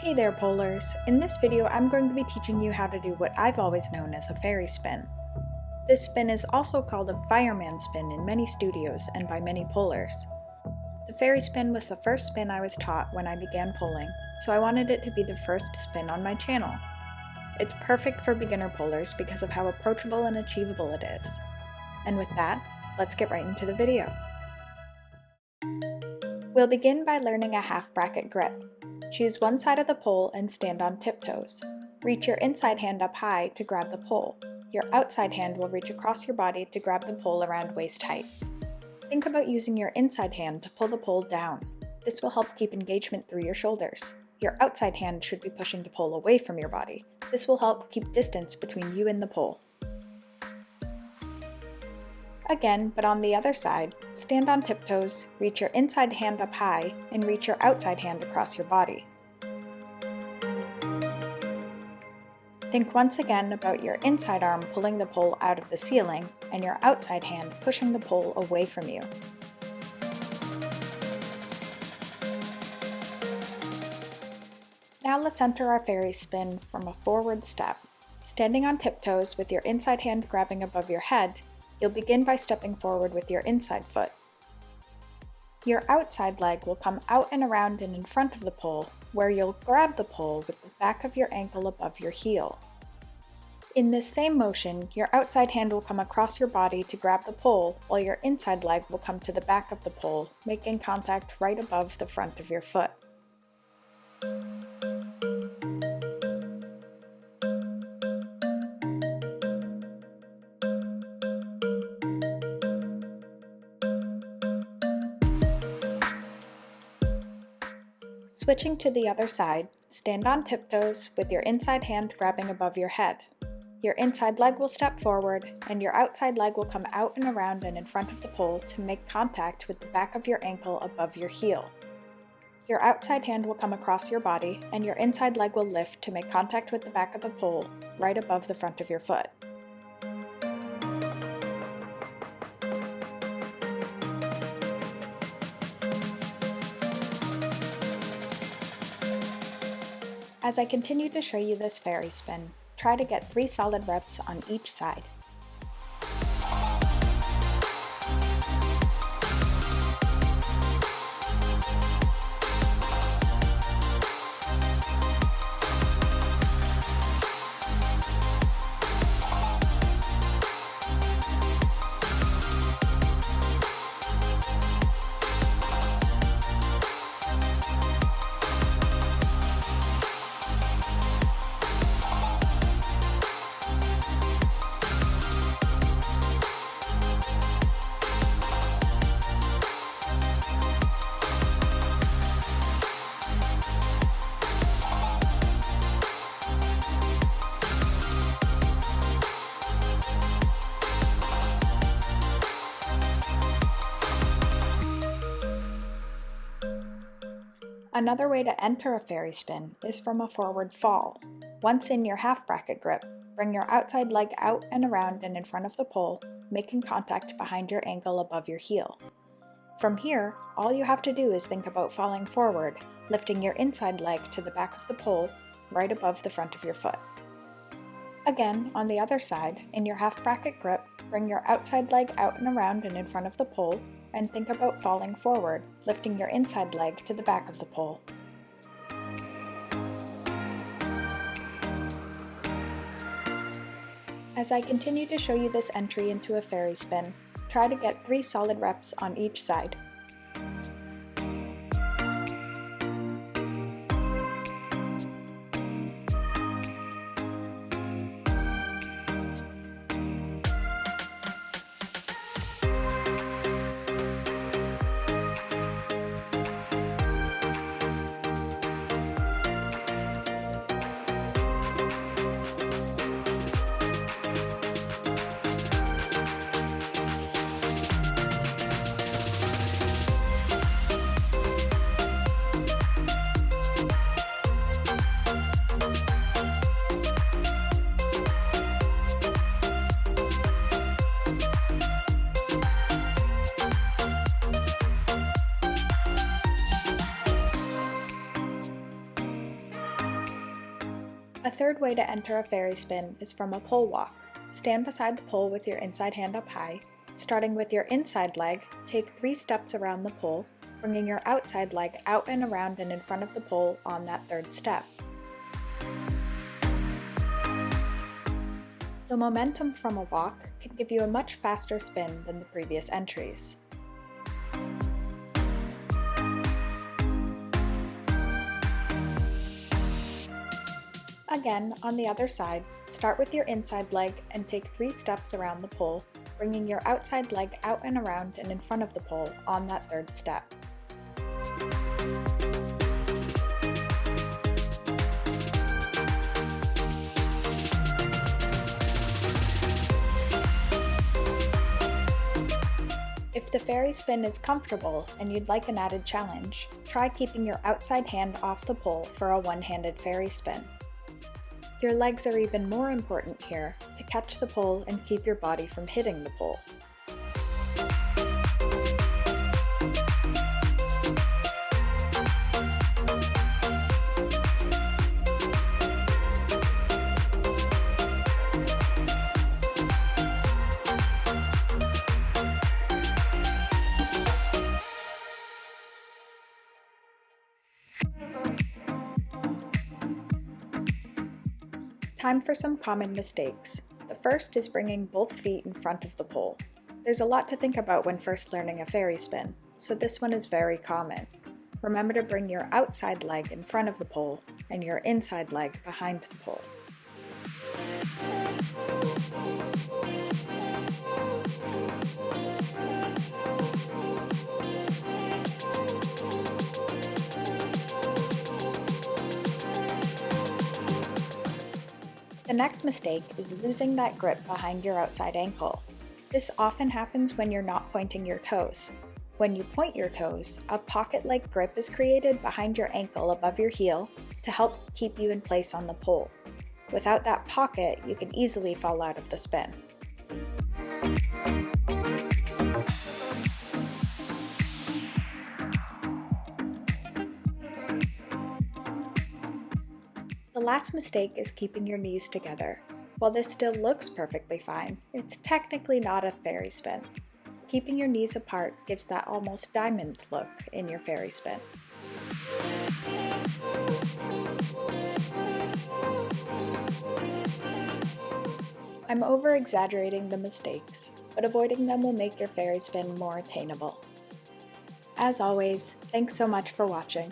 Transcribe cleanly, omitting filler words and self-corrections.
Hey there, Polars! In this video, I'm going to be teaching you how to do what I've always known as a fairy spin. This spin is also called a fireman spin in many studios and by many pullers. The fairy spin was the first spin I was taught when I began pulling, so I wanted it to be the first spin on my channel. It's perfect for beginner pullers because of how approachable and achievable it is. And with that, let's get right into the video. We'll begin by learning a half bracket grip. Choose one side of the pole and stand on tiptoes. Reach your inside hand up high to grab the pole. Your outside hand will reach across your body to grab the pole around waist height. Think about using your inside hand to pull the pole down. This will help keep engagement through your shoulders. Your outside hand should be pushing the pole away from your body. This will help keep distance between you and the pole. Again, but on the other side, stand on tiptoes, reach your inside hand up high, and reach your outside hand across your body. Think once again about your inside arm pulling the pole out of the ceiling, and your outside hand pushing the pole away from you. Now let's enter our fairy spin from a forward step. Standing on tiptoes with your inside hand grabbing above your head, you'll begin by stepping forward with your inside foot. Your outside leg will come out and around and in front of the pole, where you'll grab the pole with the back of your ankle above your heel. In this same motion, your outside hand will come across your body to grab the pole, while your inside leg will come to the back of the pole, making contact right above the front of your foot. Switching to the other side, stand on tiptoes with your inside hand grabbing above your head. Your inside leg will step forward, and your outside leg will come out and around and in front of the pole to make contact with the back of your ankle above your heel. Your outside hand will come across your body, and your inside leg will lift to make contact with the back of the pole, right above the front of your foot. As I continue to show you this fairy spin, try to get 3 solid reps on each side. Another way to enter a fairy spin is from a forward fall. Once in your half bracket grip, bring your outside leg out and around and in front of the pole, making contact behind your ankle above your heel. From here, all you have to do is think about falling forward, lifting your inside leg to the back of the pole, right above the front of your foot. Again, on the other side, in your half bracket grip, bring your outside leg out and around and in front of the pole, and think about falling forward, lifting your inside leg to the back of the pole. As I continue to show you this entry into a fairy spin, try to get 3 solid reps on each side. A third way to enter a fairy spin is from a pole walk. Stand beside the pole with your inside hand up high. Starting with your inside leg, take 3 steps around the pole, bringing your outside leg out and around and in front of the pole on that 3rd step. The momentum from a walk can give you a much faster spin than the previous entries. Again, on the other side, start with your inside leg and take 3 steps around the pole, bringing your outside leg out and around and in front of the pole on that 3rd step. If the fairy spin is comfortable and you'd like an added challenge, try keeping your outside hand off the pole for a one-handed fairy spin. Your legs are even more important here to catch the pole and keep your body from hitting the pole. Time for some common mistakes. The first is bringing both feet in front of the pole. There's a lot to think about when first learning a fairy spin, so this one is very common. Remember to bring your outside leg in front of the pole and your inside leg behind the pole. The next mistake is losing that grip behind your outside ankle. This often happens when you're not pointing your toes. When you point your toes, a pocket-like grip is created behind your ankle above your heel to help keep you in place on the pole. Without that pocket, you can easily fall out of the spin. The last mistake is keeping your knees together. While this still looks perfectly fine, it's technically not a fairy spin. Keeping your knees apart gives that almost diamond look in your fairy spin. I'm over-exaggerating the mistakes, but avoiding them will make your fairy spin more attainable. As always, thanks so much for watching.